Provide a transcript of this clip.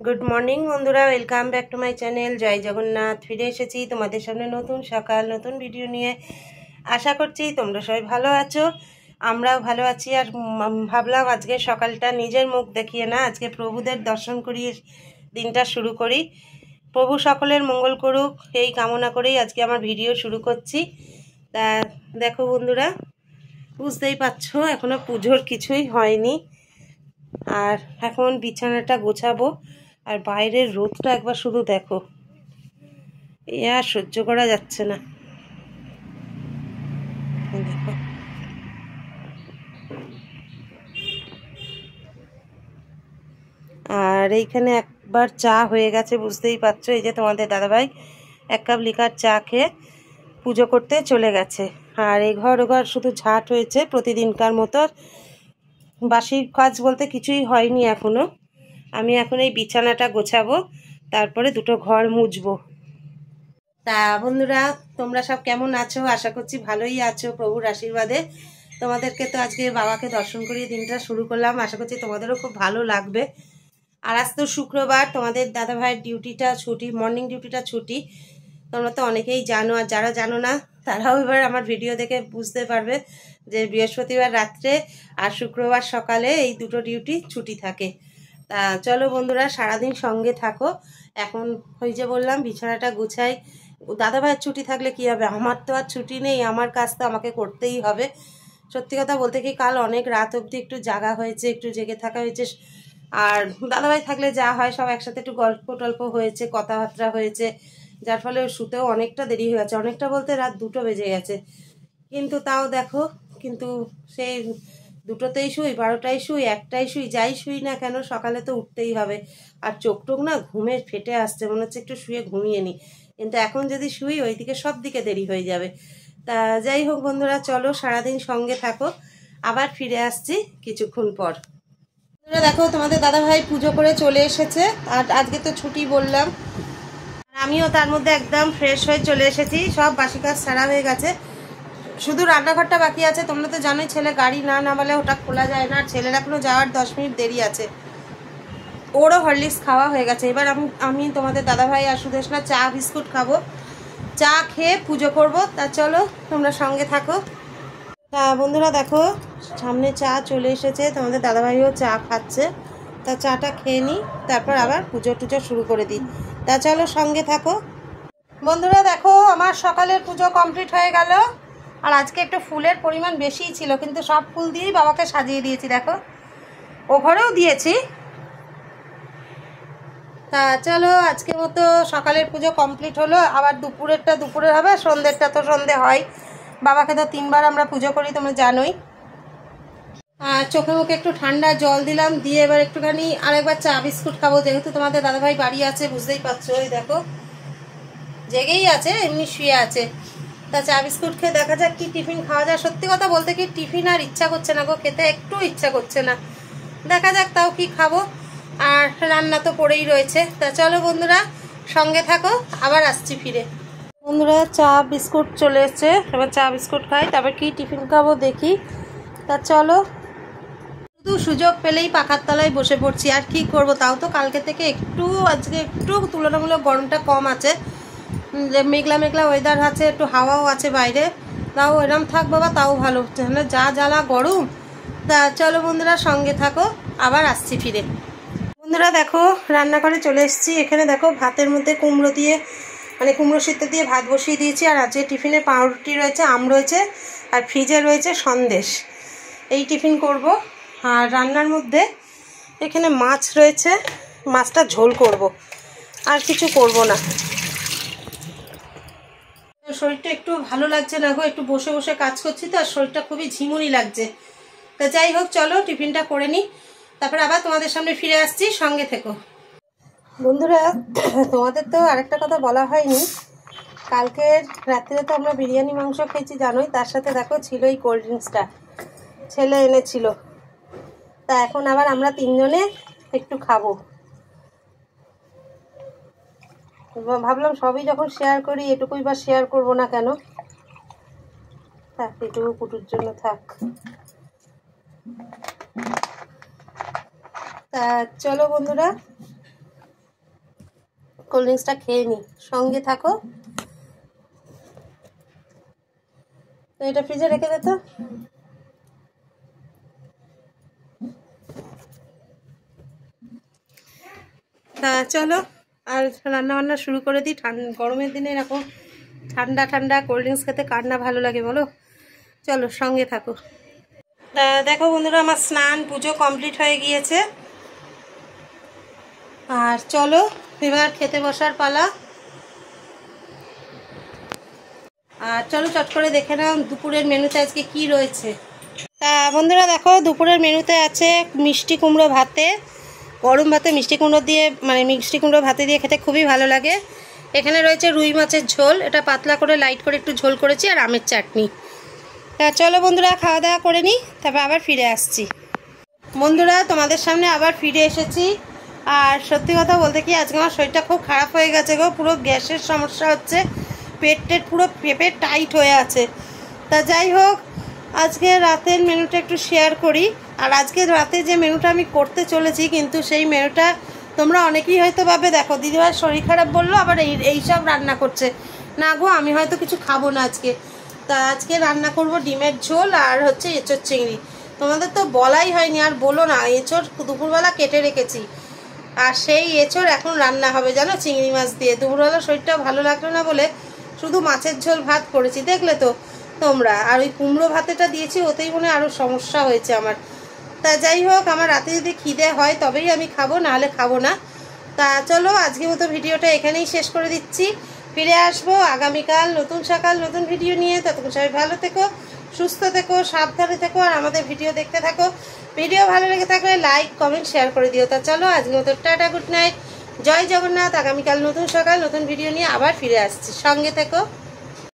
Good morning বন্ধুরা, welcome back to my channel জয় জগন্নাথ। ফিরে এসেছি তোমাদের সামনে নতুন সকাল নতুন ভিডিও নিয়ে। আশা করছি তোমরা সবাই ভালো আছো, আমরাও ভালো আছি। আর ভাবলাম আজকে সকালটা নিজের মুখ দেখিয়ে না, আজকে প্রভুদের দর্শন করিয়ে দিনটা শুরু করি। প্রভু সকলের মঙ্গল করুক এই কামনা করেই আজকে আমার ভিডিও শুরু করছি। তা দেখো বন্ধুরা, বুঝতেই পারছো এখনও পুজোর কিছুই হয়নি। আর এখন বিছানাটা গোছাবো। আর বাইরের রোদটা একবার শুধু দেখো, এ আর সহ্য করা যাচ্ছে না। দেখো আর এইখানে একবার চা হয়ে গেছে, বুঝতেই পারছো। এই যে তোমাদের দাদাভাই 1 কাপ লিকার চা খেয়ে পুজো করতে চলে গেছে। আর এই ঘর ও ঘর শুধু ঝাঁট হয়েছে প্রতিদিনকার মতো, বাসির কাজ বলতে কিছুই হয়নি এখনো। আমি এখন এই বিছানাটা গোছাবো, তারপরে 2টো ঘর মুছবো। তা বন্ধুরা, তোমরা সব কেমন আছো? আশা করছি ভালোই আছো প্রভুর আশীর্বাদে। তোমাদেরকে তো আজকে বাবাকে দর্শন করিয়ে দিনটা শুরু করলাম, আশা করছি তোমাদেরও খুব ভালো লাগবে। আর আজ তো শুক্রবার, তোমাদের দাদা ভাইয়ের ডিউটিটা ছুটি, মর্নিং ডিউটিটা ছুটি। তোমরা তো অনেকেই জানো, আর যারা জানো না তারাও এবার আমার ভিডিও দেখে বুঝতে পারবে যে বৃহস্পতিবার রাত্রে আর শুক্রবার সকালে এই 2টো ডিউটি ছুটি থাকে। তা চলো বন্ধুরা, সারাদিন সঙ্গে থাকো। এখন ওই যে বললাম বিছানাটা গুছাই। দাদা ভাইয়ের ছুটি থাকলে কি হবে, আমার তো আর ছুটি নেই, আমার কাজ তো আমাকে করতেই হবে। সত্যি কথা বলতে কি, কাল অনেক রাত অবধি একটু জাগা হয়েছে, একটু জেগে থাকা হয়েছে। আর দাদাভাই থাকলে যা হয় সব একসাথে একটু গল্প টল্প হয়েছে, কথাবার্তা হয়েছে, যার ফলে শুতেও অনেকটা দেরি হয়ে গেছে। অনেকটা বলতে রাত 2টো বেজে গেছে। কিন্তু তাও দেখো, কিন্তু সেই 2টোতেই শুই, 12টায় শুই, 1টায় শুই, যাই শুই না কেন সকালে তো উঠতেই হবে। আর চোখ টোক না ঘুমে ফেটে আসছে, মনে হচ্ছে একটু শুয়ে ঘুমিয়ে নিই। কিন্তু এখন যদি শুই ওইদিকে সব দিকে দেরি হয়ে যাবে। তা যাই হোক বন্ধুরা, চলো সারাদিন সঙ্গে থাকো, আবার ফিরে আসছি কিছুক্ষণ পর। বন্ধুরা দেখো, তোমাদের দাদাভাই পুজো করে চলে এসেছে। আর আজকে তো ছুটি বললাম, আর আমিও তার মধ্যে একদম ফ্রেশ হয়ে চলে এসেছি। সব বাসি কাজ সারা হয়ে গেছে, শুধু রান্নাঘরটা বাকি আছে। তোমরা তো জানোই ছেলে গাড়ি না নামালে ওটা খোলা যায় না। আর ছেলের এখনো যাওয়ার 10 মিনিট দেরি আছে। ওরও হরলিক্স খাওয়া হয়ে গেছে। এবার আমি তোমাদের দাদাভাই আর সুদেশনা চা বিস্কুট খাবো। চা খেয়ে পুজো করব। তা চলো তোমরা সঙ্গে থাকো। তা বন্ধুরা দেখো, সামনে চা চলে এসেছে, তোমাদের দাদাভাইও চা খাচ্ছে। তা চাটা খেয়ে নিই, তারপর আবার পুজো টুজো শুরু করে দিই। তা চলো সঙ্গে থাকো। বন্ধুরা দেখো, আমার সকালের পুজো কমপ্লিট হয়ে গেল। আর আজকে একটু ফুলের পরিমাণ বেশিই ছিল, কিন্তু সব ফুল দিয়েই বাবাকে সাজিয়ে দিয়েছি। দেখো ও ঘরেও দিয়েছি। তা চলো আজকের মতো সকালের পুজো কমপ্লিট হলো। আবার দুপুরেরটা দুপুরে হবে, সন্ধ্যেরটা তো সন্ধ্যে হয়। বাবাকে তো 3বার আমরা পুজো করি, তোমরা জানোই। আর চোখে মুখে একটু ঠান্ডা জল দিলাম, দিয়ে এবার একটুখানি আরেকবার চা বিস্কুট খাবো। যেহেতু তোমাদের দাদাভাই বাড়ি আছে, বুঝতেই পারছো, ওই দেখো জেগেই আছে, এমনি শুয়ে আছে। তা চা বিস্কুট খেয়ে দেখা যাক কি টিফিন খাওয়া যায়। সত্যি কথা বলতে কি, টিফিন আর ইচ্ছা করছে না গো, খেতে একটু ইচ্ছা করছে না। দেখা যাক তাও কি খাবো। আর রান্না তো পড়েই রয়েছে। তা চলো বন্ধুরা সঙ্গে থাকো, আবার আসছি ফিরে। বন্ধুরা চা বিস্কুট চলে এসছে, এবার চা বিস্কুট খাই, তারপর কি টিফিন খাবো দেখি। তা চলো, শুধু সুযোগ পেলেই পাখার তলায় বসে পড়ছি। আর কি করব, তাও তো কালকে থেকে একটু আজকে একটু তুলনামূলক গরমটা কম আছে। মেঘলা মেঘলা ওয়েদার আছে, একটু হাওয়াও আছে বাইরে। তাও এরম থাক বাবা, তাও ভালো। যা জ্বালা গরম। তা চলো বন্ধুরা সঙ্গে থাকো, আবার আসছি ফিরে। বন্ধুরা দেখো, রান্নাঘরে চলে এসেছি। এখানে দেখো ভাতের মধ্যে কুমড়ো দিয়ে, মানে কুমড়ো সিদ্ধ দিয়ে ভাত বসিয়ে দিয়েছি। আর আজকে টিফিনে পাউরুটি রয়েছে, আম রয়েছে, আর ফ্রিজে রয়েছে সন্দেশ। এই টিফিন করব। আর রান্নার মধ্যে এখানে মাছ রয়েছে, মাছটা ঝোল করব, আর কিছু করব না। শরীরটা একটু ভালো লাগছে না গো, একটু বসে বসে কাজ করছি তো, আর শরীরটা খুবই ঝিমুনি লাগছে। তা যাই হোক, চলো টিফিনটা করে নিই, তারপর আবার তোমাদের সামনে ফিরে আসছি, সঙ্গে থেকো। বন্ধুরা তোমাদের তো আরেকটা কথা বলা হয়নি, কালকে রাত্রে তো আমরা বিরিয়ানি মাংস খেয়েছি জানোই, তার সাথে দেখো ছিল এই কোল্ড ড্রিঙ্কসটা, ছেলে এনেছিল। তা এখন আবার আমরা 3জনে একটু খাবো। ভাবলাম সবই যখন শেয়ার করি, এটুকুই বা শেয়ার করবো না কেন। থাক, এটুকু কুটুর জন্য থাক। তা চলো বন্ধুরা কোল্ড ড্রিঙ্কসটা খেয়ে নিই, সঙ্গে থাকো। তো এটা ফ্রিজে রেখে দে তো। তা চলো আর রান্না বান্না শুরু করে দিই। গরমের দিনে এরকম ঠান্ডা ঠান্ডা কোল্ড ড্রিঙ্কস খেতে কার না ভালো লাগে বলো। চলো সঙ্গে থাকো। তা দেখো বন্ধুরা, আমার স্নান পুজো কমপ্লিট হয়ে গিয়েছে। আর চলো এবার খেতে বসার পালা। আর চলো চট করে দেখে নাও দুপুরের মেনুতে আজকে কি রয়েছে। তা বন্ধুরা দেখো, দুপুরের মেনুতে আছে মিষ্টি কুমড়ো ভাতে, গরম ভাতে মিষ্টি কুমড়ো দিয়ে, মানে মিষ্টি কুমড়ো ভাতে দিয়ে খেতে খুবই ভালো লাগে। এখানে রয়েছে রুই মাছের ঝোল, এটা পাতলা করে লাইট করে একটু ঝোল করেছি, আর আমের চাটনি। তা চলো বন্ধুরা খাওয়া দাওয়া করে নিই, তারপর আবার ফিরে আসছি। বন্ধুরা তোমাদের সামনে আবার ফিরে এসেছি। আর সত্যি কথা বলতে কি, আজকে আমার শরীরটা খুব খারাপ হয়ে গেছে গো, পুরো গ্যাসের সমস্যা হচ্ছে, পেট পুরো পেঁপে টাইট হয়ে আছে। তা যাই হোক, আজকে রাতের মেনুটা একটু শেয়ার করি। আর আজকে রাতে যে মেনুটা আমি করতে চলেছি, কিন্তু সেই মেনুটা তোমরা অনেকেই হয়তো ভাবে, দেখো দিদিভাই শরীর খারাপ বললো আবার এইসব রান্না করছে। না গো, আমি হয়তো কিছু খাবো না আজকে। তা আজকে রান্না করব ডিমের ঝোল আর হচ্ছে এঁচোড় চিংড়ি। তোমাদের তো বলাই হয়নি, আর বলো না, এঁচোড় দুপুরবেলা কেটে রেখেছি, আর সেই এঁচোড় এখন রান্না হবে জানো, চিংড়ি মাছ দিয়ে। দুপুরবেলা শরীরটা ভালো লাগলো না বলে শুধু মাছের ঝোল ভাত করেছি, দেখলে তো তোমরা। আর ওই কুমড়ো ভাতেটা দিয়েছি, ওতেই মনে আরও সমস্যা হয়েছে আমার। তা যাই হোক, আমার রাতে যদি খিদে হয় তবেই আমি খাবো, নাহলে খাবো না। তা চলো আজকের মতো ভিডিওটা এখানেই শেষ করে দিচ্ছি। ফিরে আসবো আগামীকাল নতুন সকাল নতুন ভিডিও নিয়ে। ততক্ষণ সবাই ভালো থেকো, সুস্থ থেকো, সাবধানে থেকো, আর আমাদের ভিডিও দেখতে থাকো। ভিডিও ভালো লেগে থাকলে লাইক কমেন্ট শেয়ার করে দিও। তা চলো আজকের মতো টাটা, গুড নাইট, জয় জগন্নাথ। আগামীকাল নতুন সকাল নতুন ভিডিও নিয়ে আবার ফিরে আসছি, সঙ্গে থেকো।